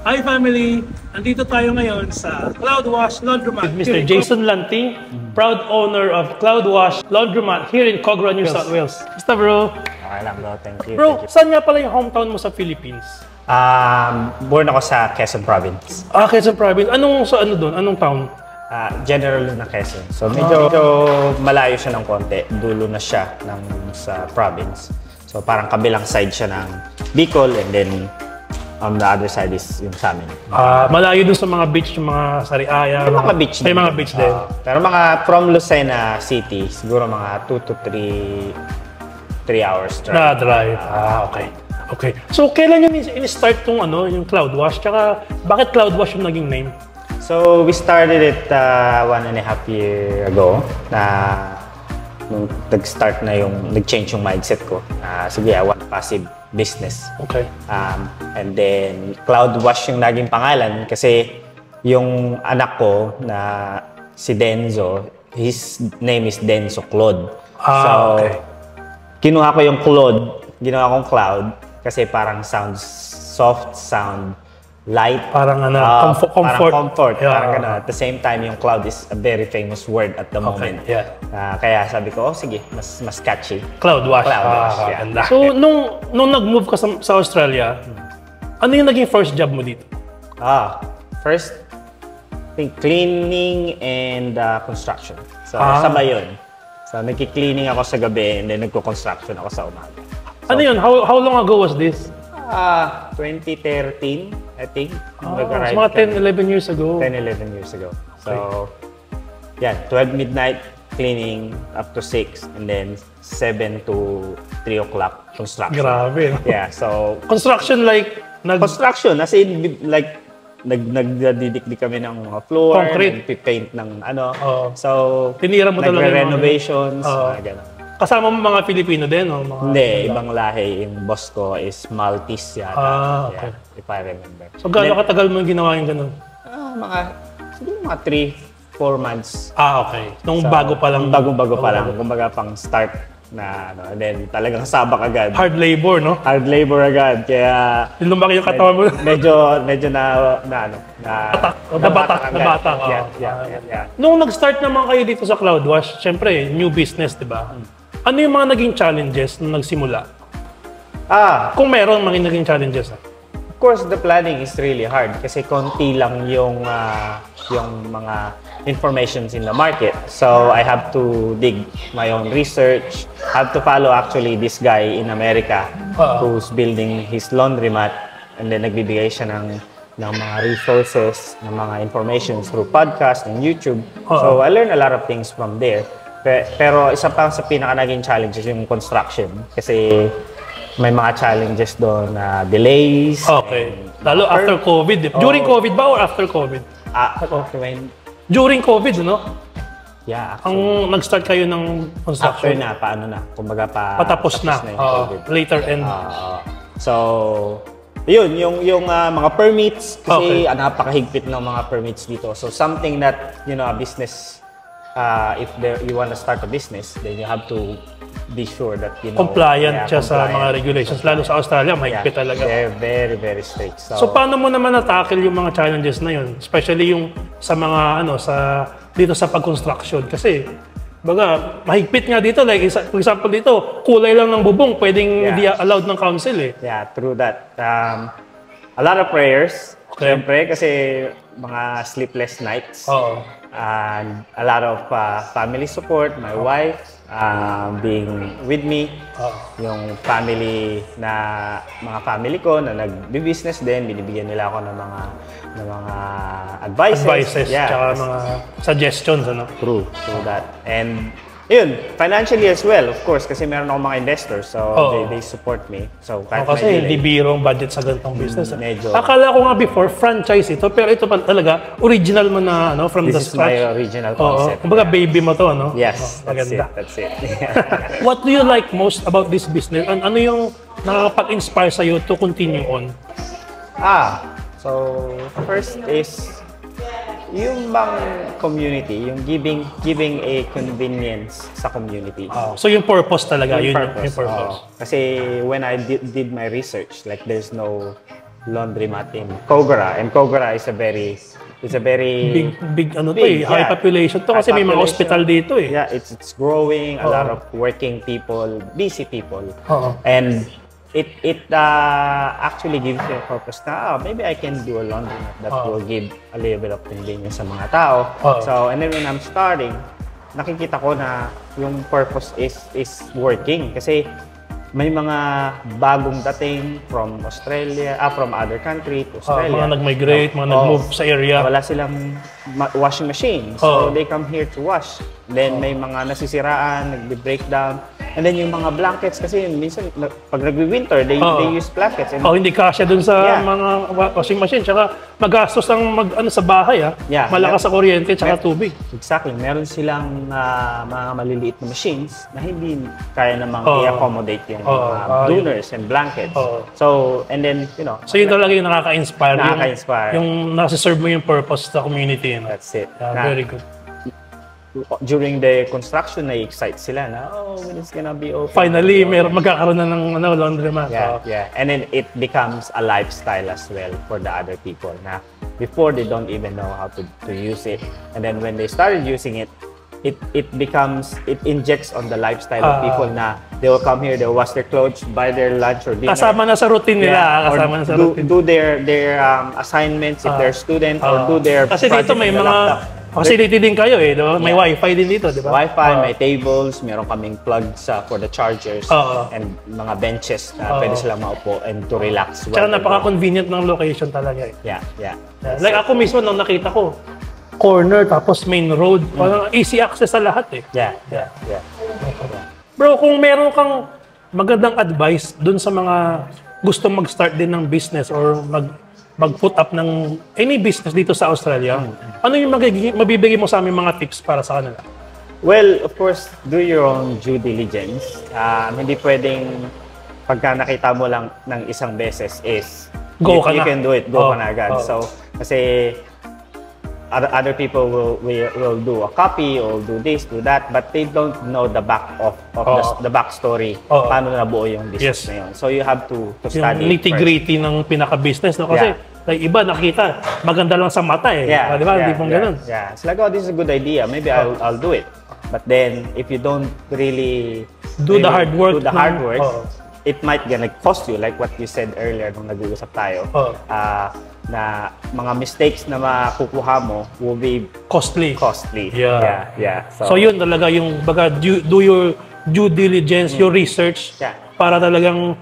Hi family! Andito tayo ngayon sa Cloudwash Laundromat. With Mr. Jason Lanti, proud owner of Cloudwash Laundromat here in Cogra, New South Wales. Basta bro? Okay lang bro, thank you. Bro, saan nga pala yung hometown mo sa Philippines? Born ako sa Quezon Province. Quezon Province. Anong town? General na Quezon. So medyo malayo siya ng konti. Dulo na siya sa province. So parang kabilang side siya ng Bicol and then on the other side is yung sa amin. Malayo dun sa mga beach, yung mga Sariaya. May mga beach din. May mga beach din. Pero mga from Lucena City, siguro mga 2 to 3 hours drive. Na-drive. Okay. So, kailan yun in-start yung Cloudwash? Tsaka, bakit Cloudwash yung naging name? So, we started it 1.5 years ago na nung nag-start na nag-change yung mindset ko. Sige, I want passive business. Okay. And then, Cloudwash yung naging pangalan kasi yung anak ko na si Denzo, his name is Denzo Claude. Okay. Kinuha ko yung Claude, ginawa kong Cloud kasi parang sounds soft, sound light. Parang comfort. Parang comfort. Yeah. Parang gano'n. At the same time, yung Cloud is a very famous word at the moment. Yeah. Kaya sabi ko, sige, mas catchy. Cloudwash. Yeah. So, nung nag-move ka sa Australia, ano yung naging first job mo dito? First, I think cleaning and construction. So, sabay yun. So, nagki-cleaning ako sa gabi and then nagko-construction ako sa umaga. So, ano yun? How long ago was this? 2013, I think. So mga 10-11 years ago. 10-11 years ago. So, yeah, 12 midnight cleaning up to 6 and then 7 to 3 o'clock construction. Grabe. Yeah, so... Construction Construction, as in like nagdidikdik kami ng mga floor, concrete, nagpipaint ng So, tinira mo talaga nagre-renovations, gano'n. Kasama mo mga Filipino din, no? Hindi, ibang lahi. Yung boss ko is Maltese yata. Okay. Yeah, if I remember. So, gaano katagal mo ginawa yung gano'n? Siguro mga 3-4 months. Okay. Nung bago pa lang. Bago pa lang. Kumbaga pang start na and then talagang sabak agad. Hard labor, no? Hard labor agad. Kaya lumaki yung katawan mo. medyo na bata. Yeah. Nung nag-start naman kayo dito sa Cloudwash, syempre, new business, di ba? Ano yung mga naging challenges nung nagsimula? Kung meron mga naging challenges. Of course, the planning is really hard kasi konti lang yung mga informations in the market. So, I have to dig my own research. I have to follow actually this guy in America who's building his laundromat and then nagbibigay siya ng mga resources, ng mga information through podcast and YouTube. So, I learned a lot of things from there. Pero isa pa sa pinaka naging challenges yung construction kasi may mga challenges doon na delays. Okay. Lalo after COVID. During COVID ba or after COVID? During COVID, no? Yeah, actually. Ang nag-start kayo ng construction? After na, paano na? Kumbaga patapos na yung COVID. Later end. So, yun, yung mga permits, kasi napakahigpit ng mga permits dito. So, something that, a business, if you want to start a business, then you have to be sure that, compliant siya sa mga regulations. Lalo sa Australia, mahigpit talaga. They're very, very strict. So, paano mo naman na-tackle yung mga challenges na yun? Especially yung sa mga, dito sa pag-construction. Kasi, mahigpit nga dito. Like, for example dito, kulay lang ng bubong, pwedeng hindi allowed ng council eh. Yeah, true that. A lot of prayers. Siyempre, kasi mga sleepless nights. And a lot of family support. My wife being with me. Yung mga family ko na nag-business din, binibigyan nila ako ng mga advices. Tsaka mga suggestions, True that. And yun, financially as well, of course, kasi meron akong mga investors, so they support me. So, kasi hindi birong budget sa ganitong business. Medyo. Akala ko nga before, franchise ito, pero ito pa talaga, original mo na, from the scratch. This is my original concept. Kumbaga, baby mo to, no? Yes, that's it. What do you like most about this business? Ano yung nakakapag-inspire sa'yo to continue on? So, first is yung bang community, yung giving a convenience sa community. So yung purpose talaga, yung purpose. Kasi when I did my research, like there's no laundromat in Kogara. And Kogara is a very Big ano to big, high population to kasi may mga hospital dito Yeah, it's growing, a lot of working people, busy people. Oo. And it actually gives you a purpose na maybe I can do a laundromat that will give a little bit of convenience sa mga tao. So, and then when I'm starting, nakikita ko na yung purpose is working kasi may mga bagong dating from Australia, from other country to Australia. Mga nag-migrate, mga nag-move sa area. Wala silang washing machine. So they come here to wash. Then may mga nasisiraan, nag-breakdown. And then yung mga blankets kasi minsan pag nag-winter, they use blankets. And hindi kasya dun sa mga washing machine. Tsaka magastos ang sa bahay. Malakas sa kuryente tsaka tubig. Exactly. Meron silang mga maliliit na machines na hindi kaya namang i-accommodate yung mga donors and blankets. So, and then, So yun talaga yung nakaka-inspire. Nakaka-inspire. Yung nasa-serve mo yung purpose sa community. That's it. Very good. During the construction, na-excite sila na, when it's gonna be open. Finally, magkakaroon na ng laundromat. Yeah. And then it becomes a lifestyle as well for the other people. Na before, they don't even know how to use it. And then when they started using it, it injects on the lifestyle of people na they will come here, they will wash their clothes, buy their lunch or dinner. Kasama na sa routine nila. Kasama na sa routine. Do their assignments if they're student or do their kasi dito may mga facility din kayo diba? May wifi din dito, di ba? Wifi, may tables, meron kaming plugs for the chargers and mga benches na pwede silang maupo and to relax. Tsaka napaka-convenient ng location talaga Yeah. Like ako mismo nung nakita ko, corner tapos main road, parang easy access sa lahat Yeah. Bro, kung meron kang magandang advice dun sa mga gustong mag-start din ng business or mag-put up ng any business dito sa Australia, ano yung mabibigay mo sa aming mga tips para sa kanila? Well, of course, do your own due diligence. Hindi pwedeng pagka nakita mo lang ng isang beses is you can do it, go ka na agad. So, kasi other people will do a copy or do this, do that, but they don't know the the backstory. Paano nabuo yung business na yun. So you have to study yung nitty-gritty ng pinaka-business. No? Kasi like, iba nakita, maganda lang sa mata di ba? Hindi pong ganun. It's like, this is a good idea. Maybe I'll do it. But then, if you don't really do the hard work, it might gonna cost you, like what you said earlier nung nag-uusap tayo, na mga mistakes na makukuha mo will be costly. Yeah. So yun talaga yung do your due diligence, your research para talagang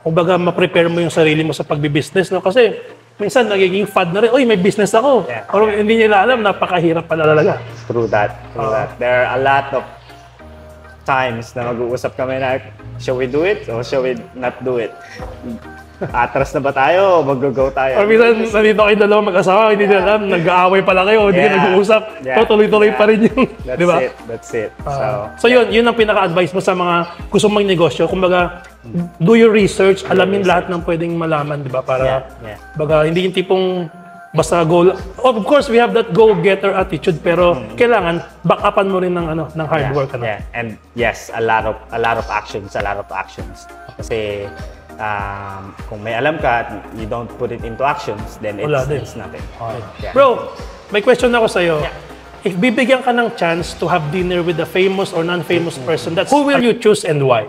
kumbaga ma-prepare mo yung sarili mo sa pagbi-business, no? Kasi minsan nagiging fad na rin, may business ako. Pero hindi nila alam, napakahirap pala talaga. True that. There are a lot of times na mag-uusap kami na, shall we do it or shall we not do it? Atras na ba tayo o mag-go tayo? Or minsan, nandito kayo dalawa mag-asawa, hindi nila alam, nag-aaway pala kayo, hindi kayo nag-uusap. Tuloy-tuloy pa rin yung, di ba? That's it. So yun ang pinaka-advice mo sa mga gusto mong negosyo. Kumbaga, do your research, alamin lahat ng pwedeng malaman, di ba? Para, baga, hindi yung tipong basta goal. Of course, we have that go-getter attitude, pero kailangan back-upan mo rin ng hard work. And yes, a lot of actions. Kasi kung may alam ka at you don't put it into actions, then it's nothing. Bro, may question ako sa'yo. If bibigyan ka ng chance to have dinner with a famous or non-famous person, who will you choose and why?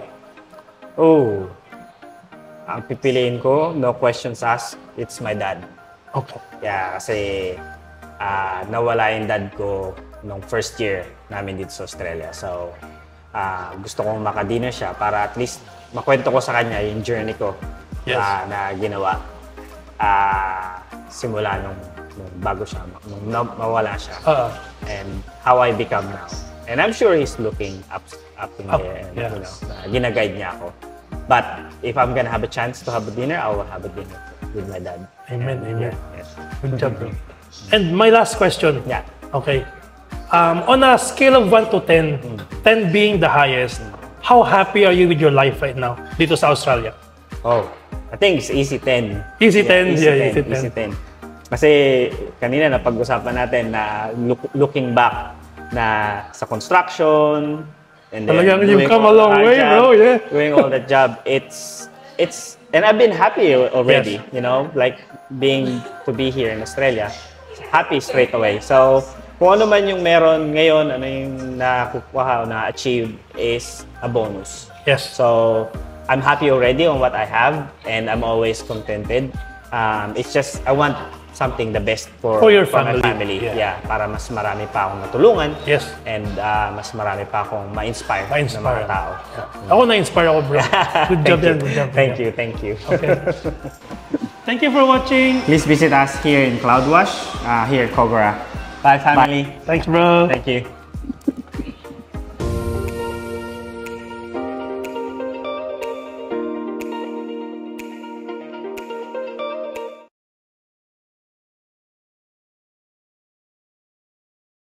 Ang pipiliin ko, no questions asked, it's my dad. Okay. Kasi nawala yung dad ko nung first year namin dito sa Australia. So, gusto kong makadinner siya para at least makwento ko sa kanya yung journey ko na ginawa simula nung bago siya, nung mawala siya. And how I become now. And I'm sure he's looking up in there and gina-guide niya ako. But if I'm gonna have a chance to have a dinner, I will have a dinner with my dad. Amen. Good job, bro. And my last question. Okay. On a scale of 1 to 10, 10 being the highest, how happy are you with your life right now dito sa Australia? I think it's easy 10. Easy 10? Easy 10. Kasi kanina napag-usapan natin na looking back na sa construction, and then talagang you've come a long way, bro. Doing all that job, it's And I've been happy already, Yes. you know, like to be here in Australia. Happy straight away. So, kung ano man yung meron ngayon, ano yung nakukuha o na-achieve is a bonus. Yes. So, I'm happy already on what I have and I'm always contented. It's just, I want something the best For your my family. family. Yeah. Yeah, para mas marami pa akong matulungan. Yes. And mas marami pa akong ma-inspire, ng Ma-inspire. mga tao. Ako na-inspire ako, bro. Good job yan, good job. Thank you, thank you. Okay. Thank you for watching. Please visit us here in CloudWash, here at Kogora. Bye, family. Thanks, bro. Thank you.